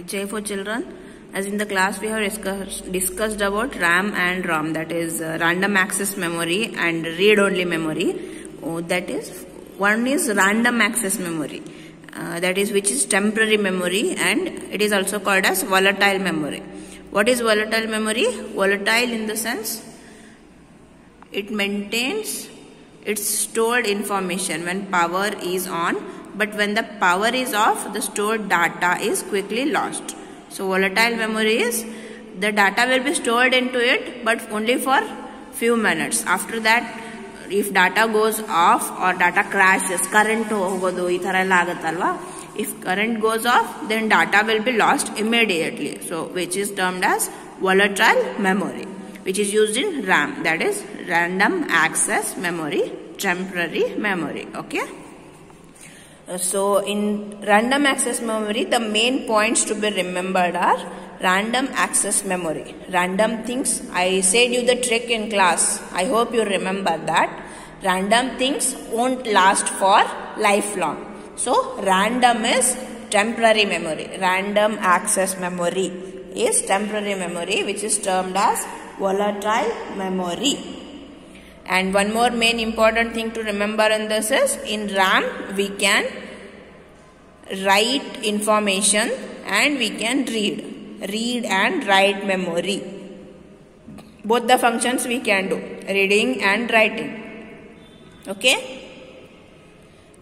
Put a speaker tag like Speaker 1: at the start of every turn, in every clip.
Speaker 1: J for children. As in the class we have discussed about RAM and ROM, that is random access memory and read-only memory. That is, one is random access memory, that is which is temporary memory, and it is also called as volatile memory. What is volatile memory? Volatile in the sense it maintains its stored information when power is on, but when the power is off, the stored data is quickly lost. So volatile memory is the data will be stored into it, but only for few minutes. After that, if data goes off or data crashes, current hogodu ee tara ella aguttalla, if current goes off, then data will be lost immediately. So which is termed as volatile memory, which is used in RAM, that is random access memory, temporary memory. Okay. So in random access memory, the main points to be remembered are random access memory. Random things, I said you the trick in class. I hope you remember that. Random things won't last for lifelong. So random is temporary memory. Random access memory is temporary memory, which is termed as volatile memory. And one more main important thing to remember in this is, in RAM we can write information and we can read and write memory. Both the functions we can do, reading and writing. Okay.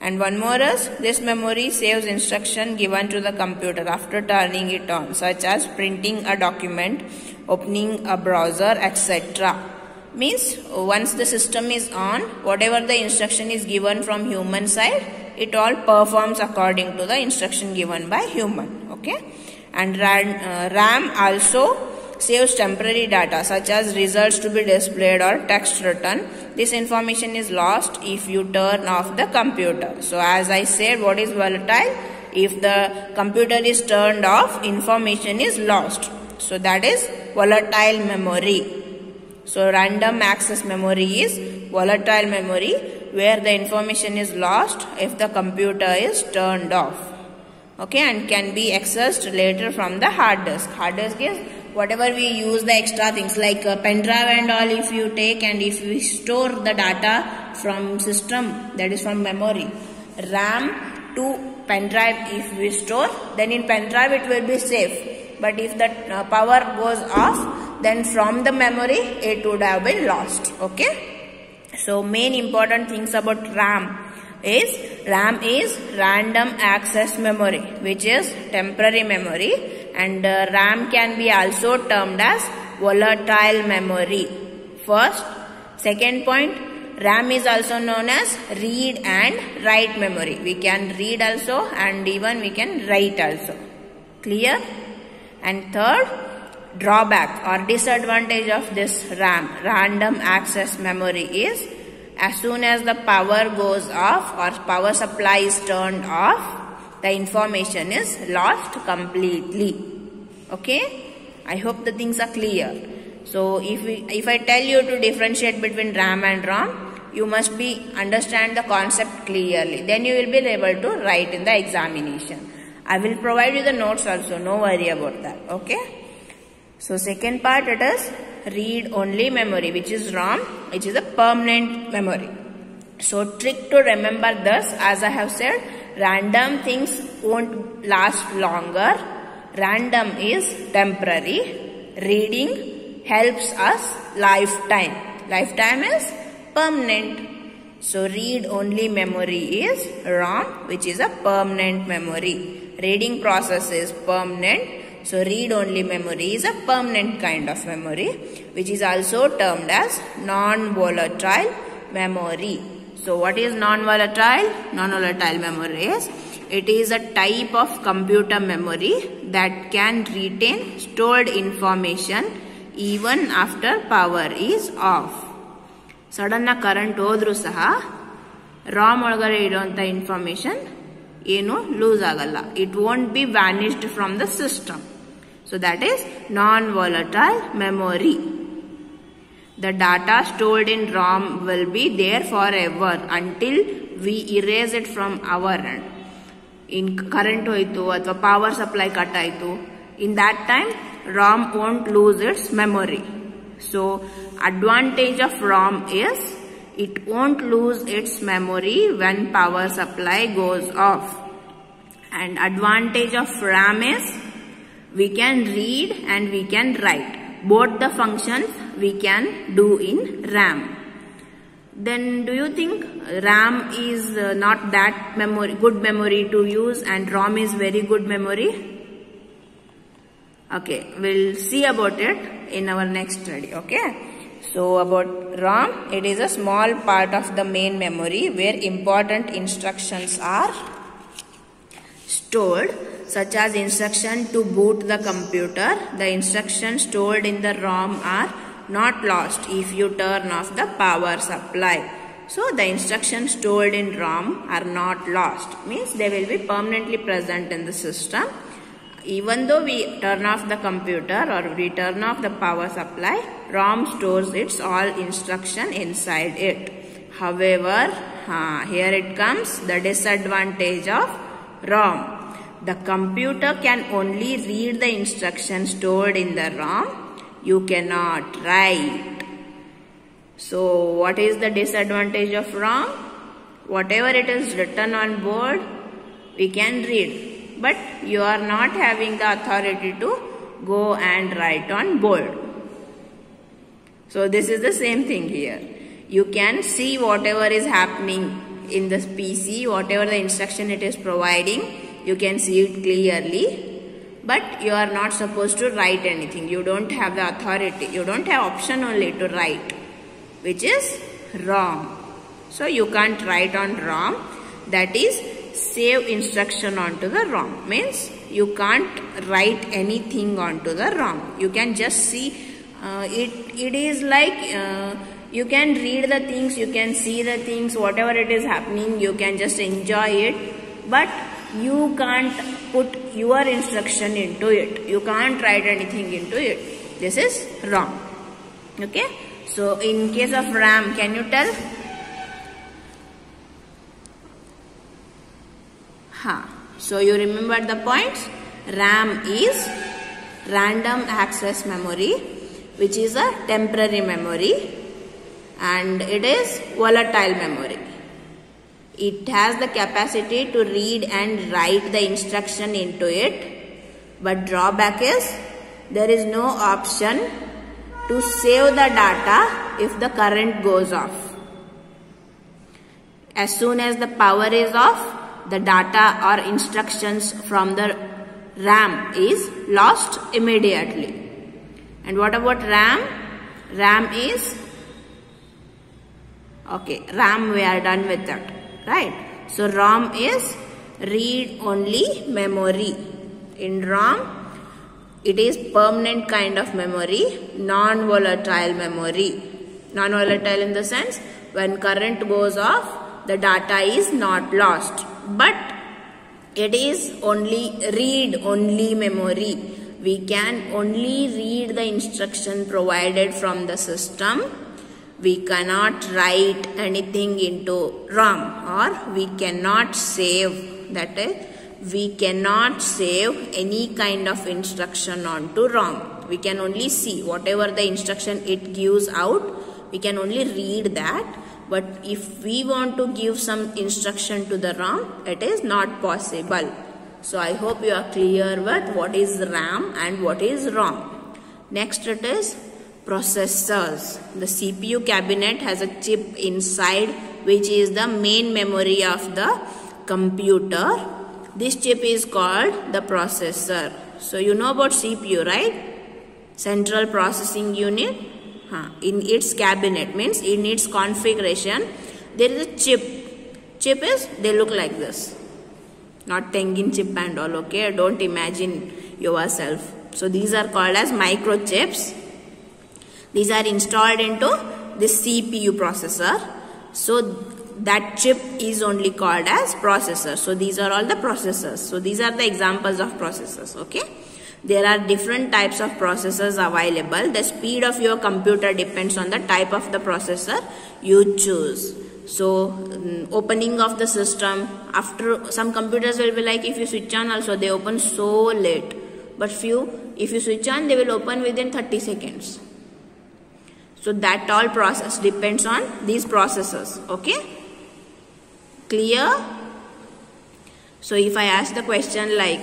Speaker 1: And one more is, this memory saves instruction given to the computer after turning it on, such as printing a document, opening a browser, etc. Means once the system is on, whatever the instruction is given from human side, it all performs according to the instruction given by human. Okay. And RAM also saves temporary data such as results to be displayed or text written. This information is lost if you turn off the computer. So as I said, what is volatile? If the computer is turned off, information is lost. So that is volatile memory. So random access memory is volatile memory where the information is lost if the computer is turned off. Okay, and can be accessed later from the hard disk. Hard disk is whatever we use the extra things like pen drive and all, if you take and if we store the data from system, that is from memory. RAM to pen drive if we store, then in pen drive it will be safe. But if the power goes off, then from the memory it would have been lost. Okay. So main important things about RAM is random access memory, which is temporary memory, and RAM can be also termed as volatile memory. First. Second point, RAM is also known as read and write memory. We can read also and even we can write also. Clear? And third, drawback or disadvantage of this RAM, random access memory, is as soon as the power goes off or power supply is turned off, the information is lost completely. Okay? I hope the things are clear. So if I tell you to differentiate between RAM and ROM, you must understand the concept clearly. Then you will be able to write in the examination. I will provide you the notes also, no worry about that. Okay. So second part, it is read only memory, which is ROM, which is a permanent memory. So trick to remember this, as I have said, random things won't last longer. Random is temporary. Reading helps us lifetime. Lifetime is permanent. So read only memory is ROM, which is a permanent memory. Reading process is permanent. So read only memory is a permanent kind of memory, which is also termed as non-volatile memory. So what is non-volatile? Non-volatile memory is, it is a type of computer memory that can retain stored information even after power is off. Sudden current hodru saha ROM ಒಳಗಡೆ ಇರುವಂತ information ಏನು lose ಆಗಲ್ಲ. It won't be vanished from the system. So that is non-volatile memory. The data stored in ROM will be there forever until we erase it from our end. in current hoitu athwa power supply cut aitu, in that time ROM won't lose its memory. So advantage of ROM is it won't lose its memory when power supply goes off. And advantage of RAM is we can read and we can write. Both the functions we can do in RAM. Then do you think RAM is not that good memory to use and ROM is very good memory? Okay, we'll see about it in our next study. Okay, so about ROM, it is a small part of the main memory where important instructions are stored, such as instruction to boot the computer. The instructions stored in the ROM are not lost if you turn off the power supply. So the instructions stored in ROM are not lost, means they will be permanently present in the system. Even though we turn off the computer or we turn off the power supply, ROM stores its all instruction inside it. However, here it comes the disadvantage of ROM. The computer can only read the instructions stored in the ROM. You cannot write. So what is the disadvantage of ROM? Whatever it is written on board, we can read. But you are not having the authority to go and write on board. So this is the same thing here. You can see whatever is happening in this PC, whatever the instruction it is providing, you can see it clearly. But you are not supposed to write anything. You don't have the authority. You don't have option only to write, which is ROM. So you can't write on ROM. That is save instruction onto the ROM. Means you can't write anything onto the ROM. You can just see it is like you can read the things, you can see the things, whatever it is happening, you can just enjoy it. But you can't put your instruction into it. You can't write anything into it. This is wrong. Okay. So in case of RAM, can you tell? So you remember the points? RAM is random access memory, which is a temporary memory, and it is volatile memory. It has the capacity to read and write the instruction into it, but drawback is there is no option to save the data if the current goes off. As soon as the power is off, the data or instructions from the RAM is lost immediately. And what about RAM? RAM is, okay, RAM we are done with that. Right. So ROM is read-only memory. In ROM, it is permanent kind of memory, non-volatile memory. Non-volatile in the sense, when current goes off, the data is not lost. But it is only read-only memory. We can only read the instruction provided from the system. We cannot write anything into ROM, or we cannot save, that is, we cannot save any kind of instruction onto ROM. We can only see whatever the instruction it gives out, we can only read that. But if we want to give some instruction to the ROM, it is not possible. So I hope you are clear with what is RAM and what is ROM. Next it is processors. The CPU cabinet has a chip inside which is the main memory of the computer. This chip is called the processor. So you know about CPU, right? Central Processing Unit. In its cabinet, means in its configuration, there is a chip. Chip is, they look like this. Not Tengen chip and all, okay? Don't imagine yourself. So these are called as microchips. These are installed into this CPU processor. So that chip is only called as processor. So these are all the processors. So these are the examples of processors, okay? There are different types of processors available. The speed of your computer depends on the type of the processor you choose. So opening of the system, after some computers will be like, if you switch on also they open so late, but few, if you switch on, they will open within 30 seconds. So that all process depends on these processors. Okay, clear? So if I ask the question like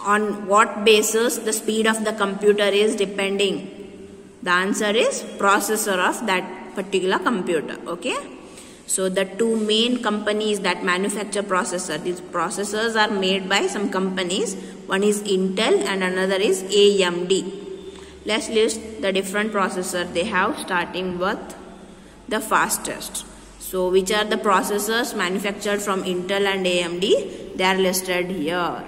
Speaker 1: on what basis the speed of the computer is depending, the answer is processor of that particular computer. Okay, so the two main companies that manufacture processor, these processors are made by some companies. One is Intel and another is AMD. Let's list the different processors they have, starting with the fastest. So which are the processors manufactured from Intel and AMD? They are listed here.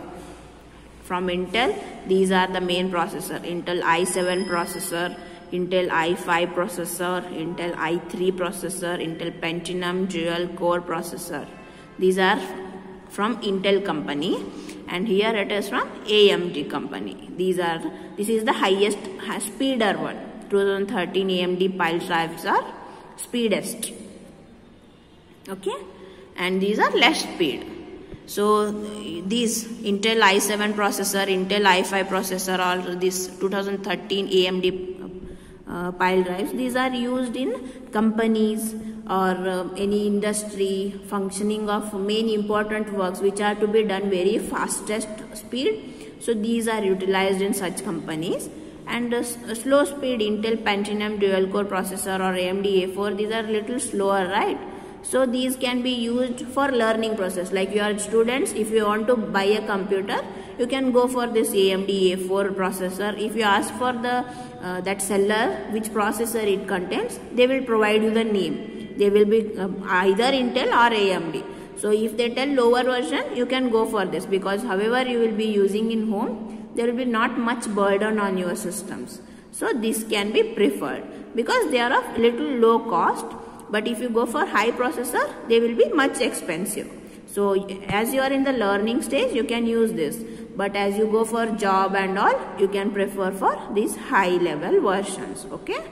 Speaker 1: From Intel, these are the main processor: Intel i7 processor, Intel i5 processor, Intel i3 processor, Intel Pentium dual core processor. These are from Intel company, and here it is from AMD company. This is the highest speeder one. 2013 AMD pile drives are speedest. Okay, and these are less speed. So these Intel i7 processor, Intel i5 processor, or this 2013 AMD pile drives, these are used in companies or any industry functioning of main important works which are to be done very fastest speed. So these are utilized in such companies. And slow speed Intel Pentium dual core processor or AMD A4, these are little slower, right? So these can be used for learning process. Like your students, if you want to buy a computer, you can go for this AMD A4 processor. If you ask for the that seller which processor it contains, they will provide you the name. They will be either Intel or AMD. So if they tell lower version, you can go for this, because however you will be using in home, there will be not much burden on your systems. So this can be preferred because they are of little low cost. But if you go for high processor, they will be much expensive. So as you are in the learning stage, you can use this. But as you go for job and all, you can prefer for these high level versions. Okay.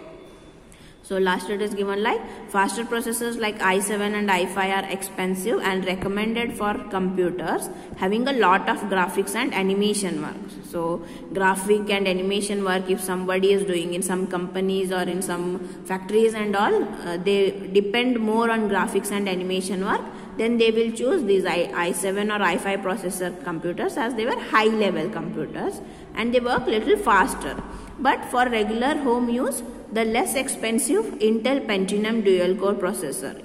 Speaker 1: So last it is given like faster processors like i7 and i5 are expensive and recommended for computers having a lot of graphics and animation work. So graphic and animation work, if somebody is doing in some companies or in some factories and all, they depend more on graphics and animation work, then they will choose these i7 or i5 processor computers, as they were high level computers and they work little faster. But for regular home use, the less expensive Intel Pentium dual core processor,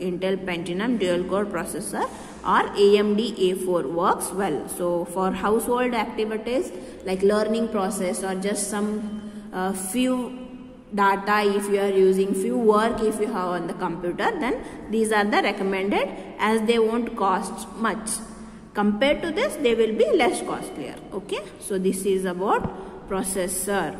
Speaker 1: or AMD A4 works well. So for household activities like learning process or just some few data, if you are using few work if you have on the computer, then these are the recommended, as they won't cost much. Compared to this, they will be less costlier. Okay, so this is about processor.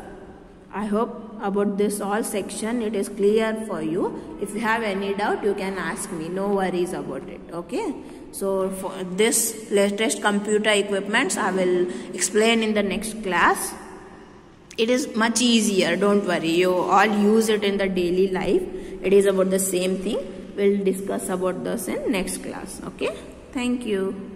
Speaker 1: I hope about this all section it is clear for you. If you have any doubt, you can ask me. No worries about it. Okay. So for this latest computer equipments, I will explain in the next class. It is much easier. Don't worry. You all use it in the daily life. It is about the same thing. We'll discuss about this in next class. Okay. Thank you.